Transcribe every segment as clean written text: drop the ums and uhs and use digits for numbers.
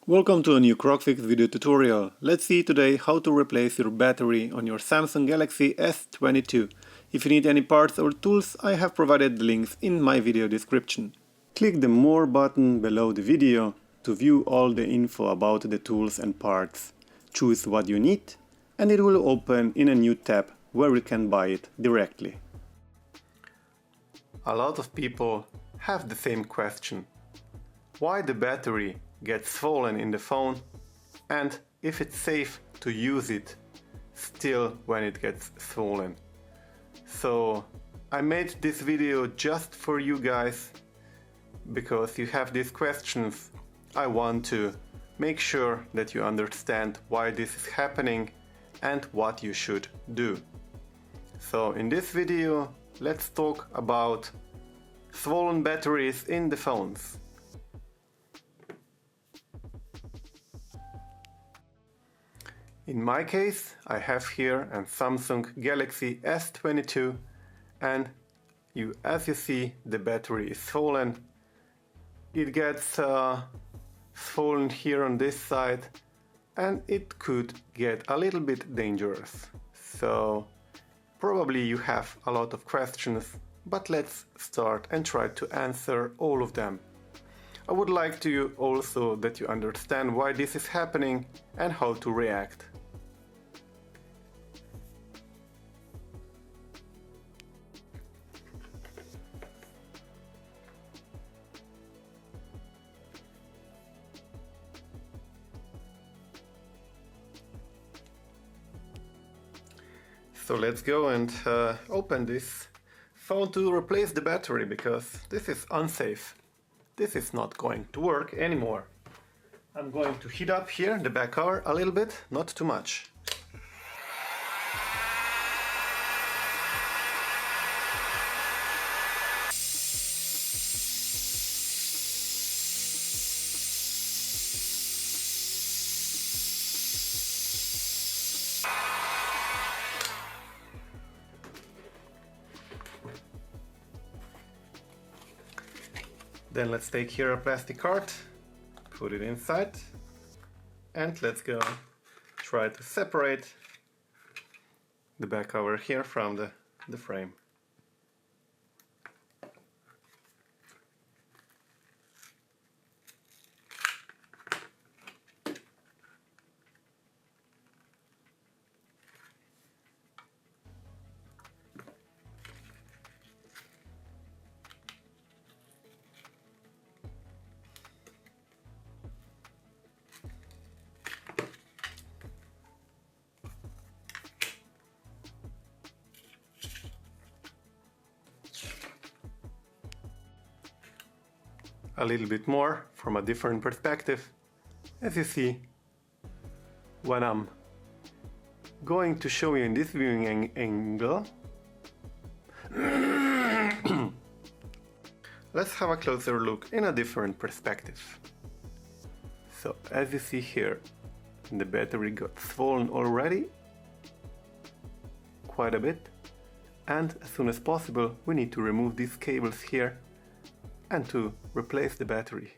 Welcome to a new CrocFIX video tutorial. Let's see today how to replace your battery on your Samsung Galaxy S22. If you need any parts or tools, I have provided the links in my video description. Click the More button below the video to view all the info about the tools and parts. Choose what you need and it will open in a new tab where you can buy it directly. A lot of people have the same question. Why the battery gets swollen in the phone and if it's safe to use it still when it gets swollen. So I made this video just for you guys because you have these questions. I want to make sure that you understand why this is happening and what you should do. So in this video let's talk about swollen batteries in the phones. In my case, I have here a Samsung Galaxy S22 and as you see, the battery is swollen. It gets swollen here on this side and it could get a little bit dangerous. So probably you have a lot of questions, but let's start and try to answer all of them. I would like to also that you understand why this is happening and how to react. So let's go and open this phone to replace the battery because this is unsafe. This is not going to work anymore. I'm going to heat up here the back cover a little bit, not too much. Then let's take here a plastic card, put it inside, and let's go try to separate the back cover here from the frame. A little bit more from a different perspective. As you see, when I'm going to show you in this viewing angle, let's have a closer look in a different perspective. So as you see here, the battery got swollen already quite a bit, and as soon as possible we need to remove these cables here and to replace the battery.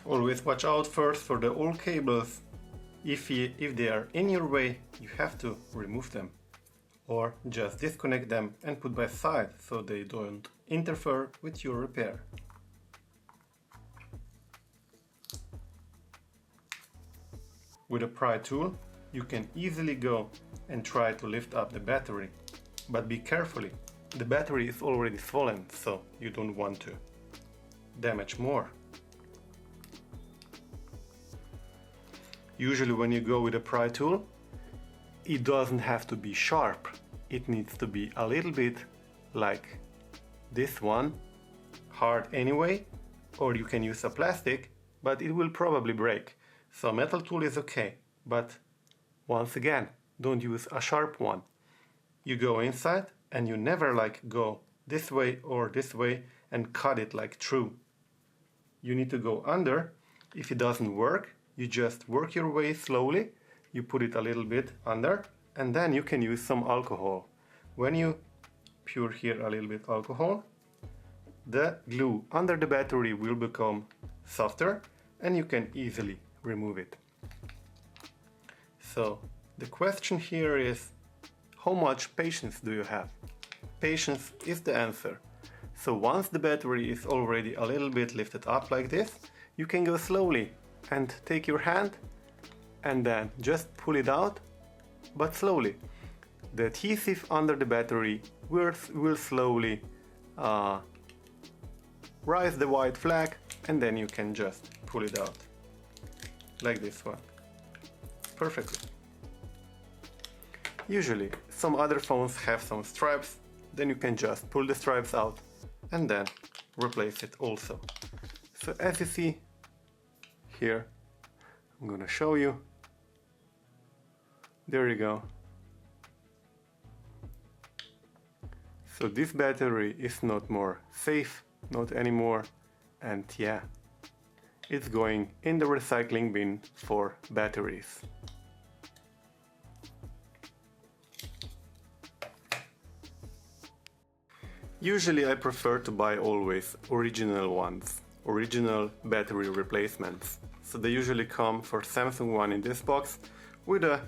Always watch out first for the old cables. If they are in your way, you have to remove them. Or just disconnect them and put by side so they don't interfere with your repair. With a pry tool, you can easily go and try to lift up the battery, but be careful. The battery is already swollen, so you don't want to damage more. Usually when you go with a pry tool, it doesn't have to be sharp. It needs to be a little bit like this one, hard anyway, or you can use a plastic, but it will probably break. So a metal tool is okay, but once again, don't use a sharp one. You go inside and you never go this way or this way and cut it through. You need to go under. If it doesn't work, you just work your way slowly. You put it a little bit under and then you can use some alcohol. When you pour here a little bit alcohol, the glue under the battery will become softer and you can easily remove it. So the question here is, how much patience do you have? Patience is the answer. So once the battery is already a little bit lifted up like this, you can go slowly and take your hand and then just pull it out, but slowly. The adhesive under the battery will slowly rise the white flag and then you can just pull it out. Like this one. Perfectly. Usually some other phones have some stripes, then you can just pull the stripes out and then replace it also. So as you see here, I'm gonna show you. There you go. So this battery is not more safe, not anymore, and yeah, it's going in the recycling bin for batteries. Usually I prefer to buy always original ones, original battery replacements. So they usually come for Samsung one in this box with a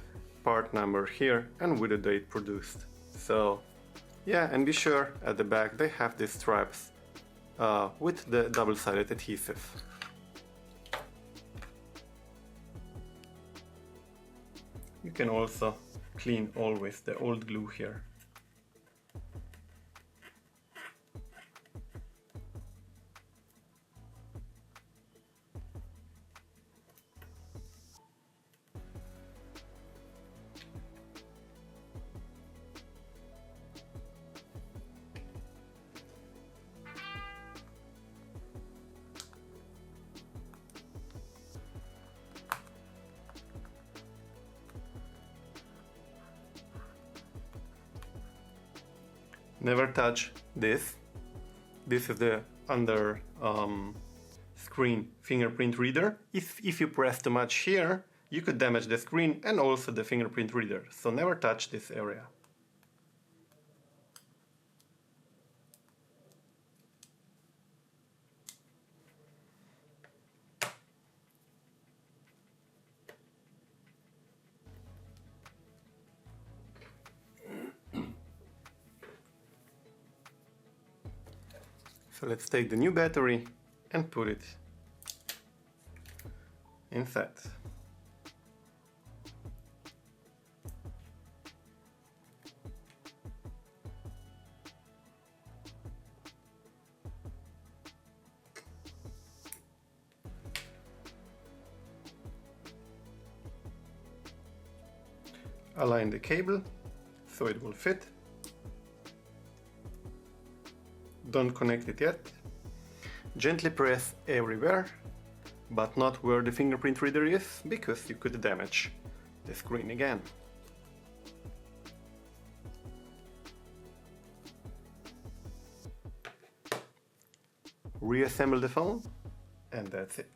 part number here and with a date produced. So yeah, and be sure at the back they have these stripes with the double-sided adhesive. You can also clean always the old glue here. Never touch this. This is the under screen fingerprint reader. If you press too much here, you could damage the screen and also the fingerprint reader. So never touch this area. So let's take the new battery and put it inside. Align the cable so it will fit. Don't connect it yet. Gently press everywhere, but not where the fingerprint reader is, because you could damage the screen again. Reassemble the phone, and that's it.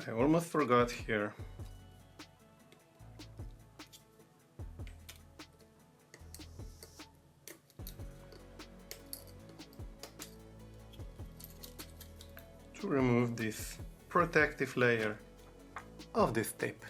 I almost forgot here. To remove this protective layer of this tape.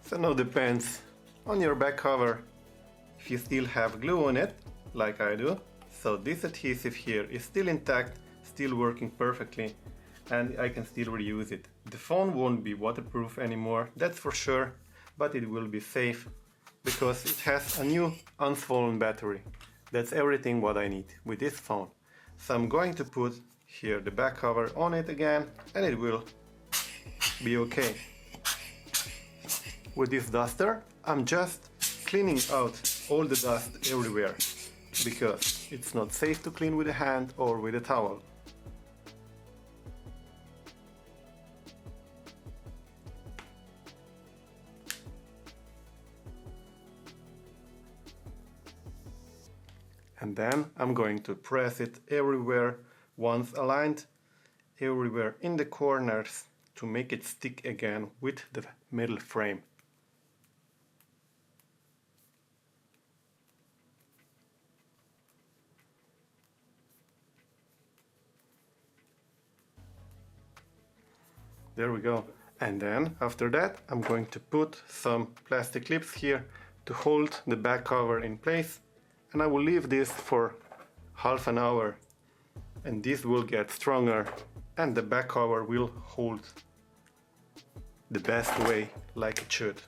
So now depends on your back cover if you still have glue on it, like I do. So this adhesive here is still intact, still working perfectly, and I can still reuse it. The phone won't be waterproof anymore, that's for sure, but it will be safe because it has a new unswollen battery. That's everything what I need with this phone. So I'm going to put here the back cover on it again, and it will be okay. With this duster, I'm just cleaning out all the dust everywhere, because it's not safe to clean with a hand or with a towel. And then I'm going to press it everywhere, once aligned, everywhere in the corners, to make it stick again with the metal frame. There we go. And then after that I'm going to put some plastic clips here to hold the back cover in place, and I will leave this for half an hour, and this will get stronger and the back cover will hold the best way, like it should.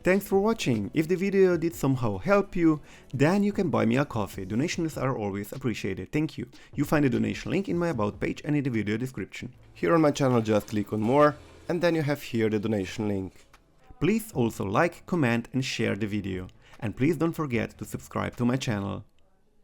Thanks for watching. If the video did somehow help you, then you can buy me a coffee. Donations are always appreciated. Thank you. You find the donation link in my about page and in the video description. Here on my channel, just click on more, and then you have here the donation link. Please also like, comment and share the video. And please don't forget to subscribe to my channel.